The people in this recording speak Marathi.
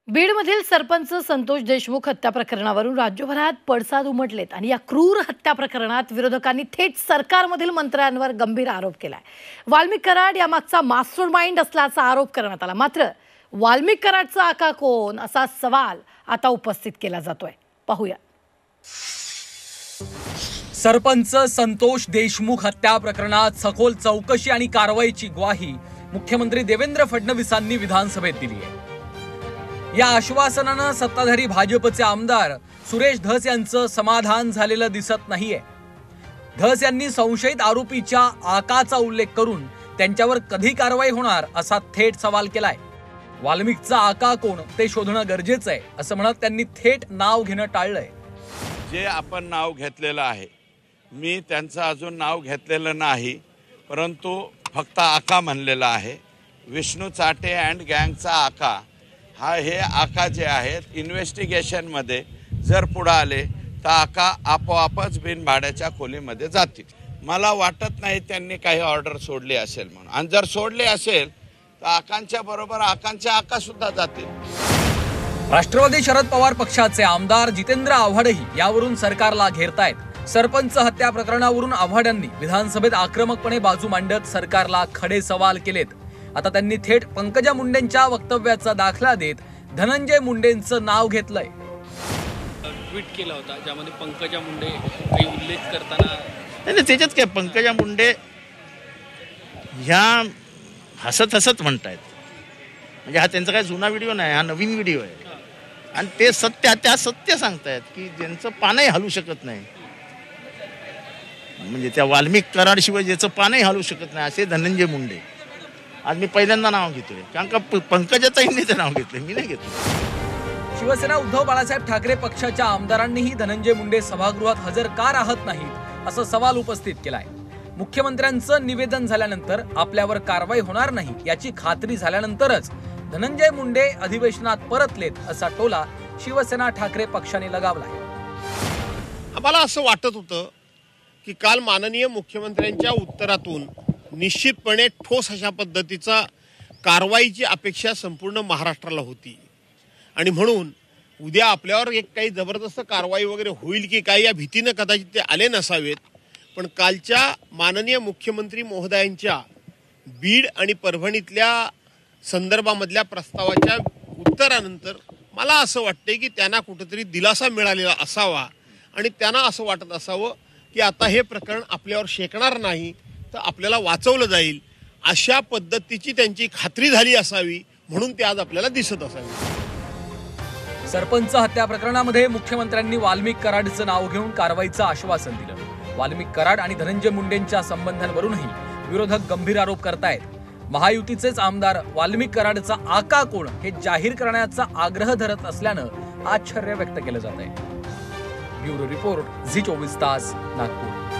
बीडमधील सरपंच संतोष देशमुख हत्या प्रकरणावरून राज्यभरात पडसाद उमटलेत आणि या क्रूर हत्या प्रकरणात विरोधकांनी थेट सरकारमधील मंत्र्यांवर गंभीर आरोप केलाय। वाल्मिक कराड यामागचा मास्टरमाइंड असल्याचा आरोप करण्यात आला। मात्र वाल्मिक कराडचा आका कोण असा सवाल आता उपस्थित केला जातोय। पाहूया। सरपंच संतोष देशमुख हत्या प्रकरणात सखोल चौकशी आणि कारवाईची ग्वाही मुख्यमंत्री देवेंद्र फडणवीसांनी विधानसभेत दिली आहे। या आश्वासनानं सत्ताधारी भाजपचे आमदार सुरेश धस यांचं समाधान झालेलं दिसत नाहीये। धस यांनी संशयित आरोपीच्या आकाचा उल्लेख करून त्यांच्यावर कधी कारवाई होणार असा थेट सवाल केलाय। वाल्मिकचा आका कोण ते शोधणं गरजेचं आहे असं म्हणत त्यांनी थेट नाव घेणं टाळलंय। जे आपण नाव घेतलेलं आहे, मी त्यांचं अजून नाव घेतलेलं नाही, परंतु फक्त आका म्हणलेला आहे। विष्णू चाटे अँड गँगचा आका हे आका जे आहेत इन्व्हेस्टिगेशनमध्ये जर पुढे आले तर आका आपोआपच बिनभाड्याच्या खोलीमध्ये जातील। मला वाटत नाही त्यांनी काही ऑर्डर सोडली असेल म्हणून, आणि जर सोडली असेल तर आकांच्या बरोबर आकांचे आका सुद्धा जातील। राष्ट्रवादी शरद पवार पक्षाचे आमदार जितेंद्र आव्हाडही यावरून सरकारला घेरतायत। सरपंच हत्या प्रकरणावरून आव्हाडांनी विधानसभेत आक्रमकपणे बाजू मांडत सरकारला खडे सवाल केलेत। आता त्यांनी थेट पंकजा मुंडेंच्या वक्तव्याचा दाखला देत धनंजय मुंडेंचं नाव घेतलंय। ट्विट केला होता ज्यामध्ये पंकजा मुंडे काही उल्लेख करताना नाही, त्याच्यात काय पंकजा मुंडे ह्या हसत हसत म्हणतायत, म्हणजे हा त्यांचा काय जुना व्हिडिओ नाही, हा नवीन व्हिडिओ आहे। आणि ते सत्य सांगतायत की ज्यांचं पानही हलू शकत नाही, म्हणजे त्या वाल्मिक कराडशिवाय ज्याचं पानही हलू शकत नाही असे धनंजय मुंडे। आज मी पहिल्यांदा नाव घेतोय, कारण का पंकजाताईंनी ते नाव घेतले, मी नाही घेतलं। शिवसेना उद्धव बाळासाहेब ठाकरे पक्षाच्या आमदारांनीही धनंजय मुंडे सभागृहात हजर का राहत नाहीत असा सवाल उपस्थित केलाय। मुख्यमंत्र्यांचं निवेदन झाल्यानंतर आपल्यावर कारवाई होणार नाही याची खात्री झाल्यानंतरच धनंजय मुंडे अधिवेशनात परतलेत असा टोला शिवसेना ठाकरे पक्षाने लगावलाय। आम्हाला असं वाटत होतं की काल माननीय मुख्यमंत्र्यांच्या उत्तरातून निश्चितपणे ठोस अशा पद्धतीचा कारवाईची अपेक्षा संपूर्ण महाराष्ट्राला होती, आणि म्हणून उद्या आपल्यावर एक काही जबरदस्त कारवाई वगैरे होईल की काय या भीतीनं कदाचित ते आले नसावेत। पण कालच्या माननीय मुख्यमंत्री महोदयांच्या बीड आणि परभणीतल्या संदर्भामधल्या प्रस्तावाच्या उत्तरानंतर मला असं वाटते की त्यांना कुठेतरी दिलासा मिळालेला असावा, आणि त्यांना असं वाटत असावं की आता हे प्रकरण आपल्यावर शेकणार नाही तर आपल्याला वाचवलं जाईल, अशा पद्धतीची त्यांची खात्री झाली असावी, म्हणून ते आज आपल्याला दिसत असावे। सरपंच हत्या प्रकरणामध्ये मुख्यमंत्र्यांनी वाल्मिक कराडचं नाव घेऊन कारवाईचं आश्वासन दिलं। वाल्मिक कराड आणि धनंजय मुंडेंच्या संबंधांवरूनही विरोधक गंभीर आरोप करतायत। महायुतीचेच आमदार वाल्मिक कराडचा आका कोण हे जाहीर करण्याचा आग्रह धरत असल्यानं आश्चर्य व्यक्त केलं जात आहे। ब्युरो रिपोर्ट झी 24 तास, नागपूर।